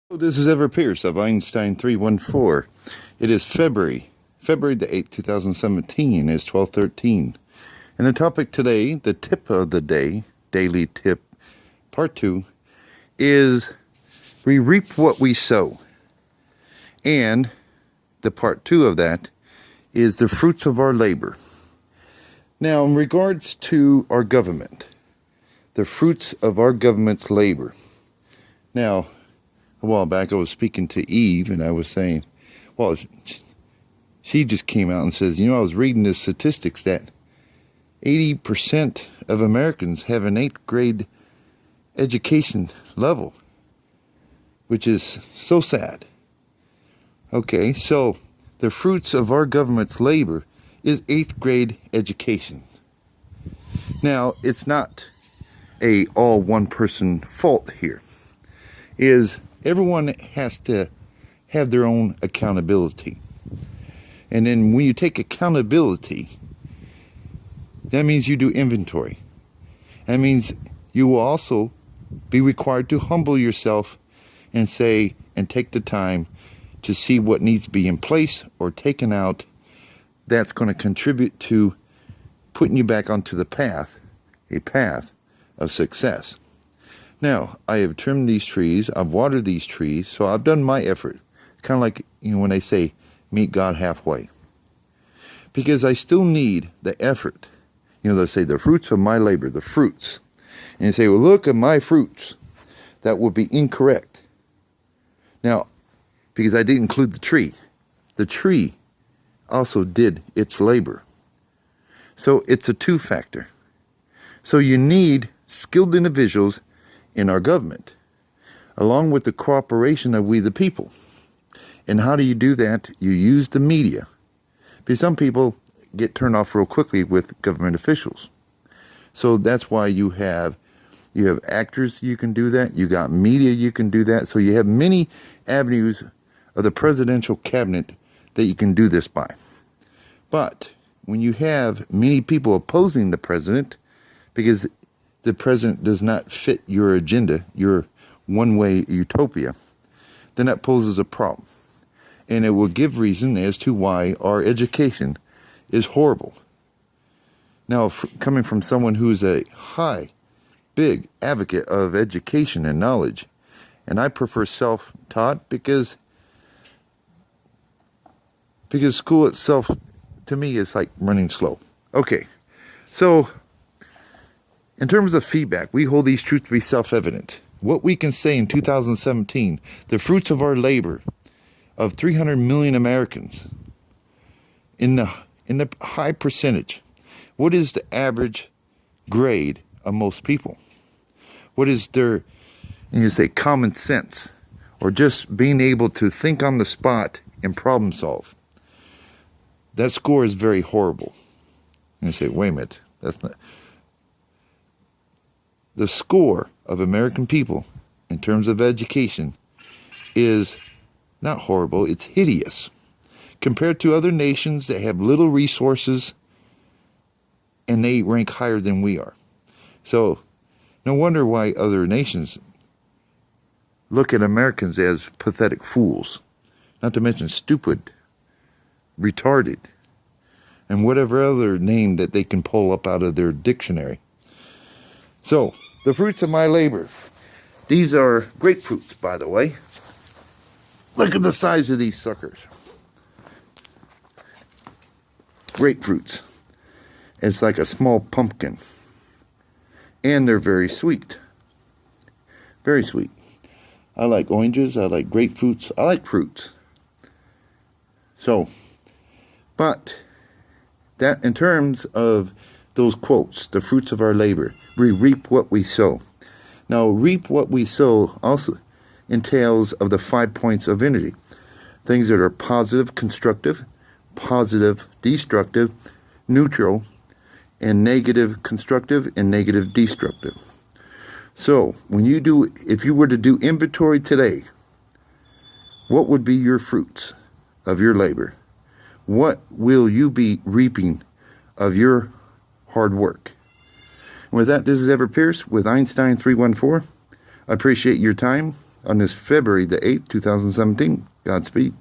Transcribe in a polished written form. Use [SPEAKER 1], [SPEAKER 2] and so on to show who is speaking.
[SPEAKER 1] This is Ever Pierce of Einstein 314. It is February the 8th, 2017. It's 12:13. And the topic today, the tip of the day, daily tip, part 2, is we reap what we sow. And the part 2 of that is the fruits of our labor. Now, in regards to our government, the fruits of our government's labor. Now, a while back I was speaking to Eve and I was saying, well, she just came out and says, I was reading the statistics that 80% of Americans have an 8th grade education level, which is so sad. Okay, so the fruits of our government's labor is 8th grade education. Now, it's not a all one person fault here. Everyone has to have their own accountability. And then when you take accountability, that means you do inventory. That means you will also be required to humble yourself and say, and take the time to see what needs to be in place or taken out that's going to contribute to putting you back onto the path, a path of success. Now, I have trimmed these trees, I've watered these trees, so I've done my effort. It's kind of like, when they say, meet God halfway. Because I still need the effort. They say, the fruits of my labor, the fruits. And you say, well, look at my fruits. That would be incorrect. Now, because I didn't include the tree. The tree also did its labor. So it's a two-factor. So you need skilled individuals in our government, along with the cooperation of we the people. And how do you do that? You use the media. Because some people get turned off real quickly with government officials. So that's why you have actors, you can do that. You got media, you can do that. So you have many avenues of the presidential cabinet that you can do this by. But when you have many people opposing the president, because the president does not fit your agenda, your one-way utopia, then that poses a problem. And it will give reason as to why our education is horrible. Now, coming from someone who is a big advocate of education and knowledge, and I prefer self-taught because school itself, to me, is like running slow. Okay, so in terms of feedback, we hold these truths to be self-evident. What we can say in 2017, the fruits of our labor of 300 million Americans, in the high percentage, what is the average grade of most people? What is their, common sense, or just being able to think on the spot and problem solve? That score is very horrible. And you say, wait a minute, that's not. The score of American people in terms of education is not horrible, it's hideous. Compared to other nations that have little resources and they rank higher than we are. So, no wonder why other nations look at Americans as pathetic fools. Not to mention stupid, retarded, and whatever other name that they can pull up out of their dictionary. So, the fruits of my labor. These are grapefruits, by the way. Look at the size of these suckers. Grapefruits. It's like a small pumpkin. And they're very sweet. Very sweet. I like oranges, I like grapefruits, I like fruits. So, but that in terms of those quotes, the fruits of our labor, we reap what we sow. Now, reap what we sow also entails of the 5 points of energy. Things that are positive, constructive, positive, destructive, neutral, and negative, constructive, and negative, destructive. So, if you were to do inventory today, what would be your fruits of your labor? What will you be reaping of your hard work? And with that, this is Ever Pierce with Einstein 314. I appreciate your time. on this February the 8th, 2017. Godspeed.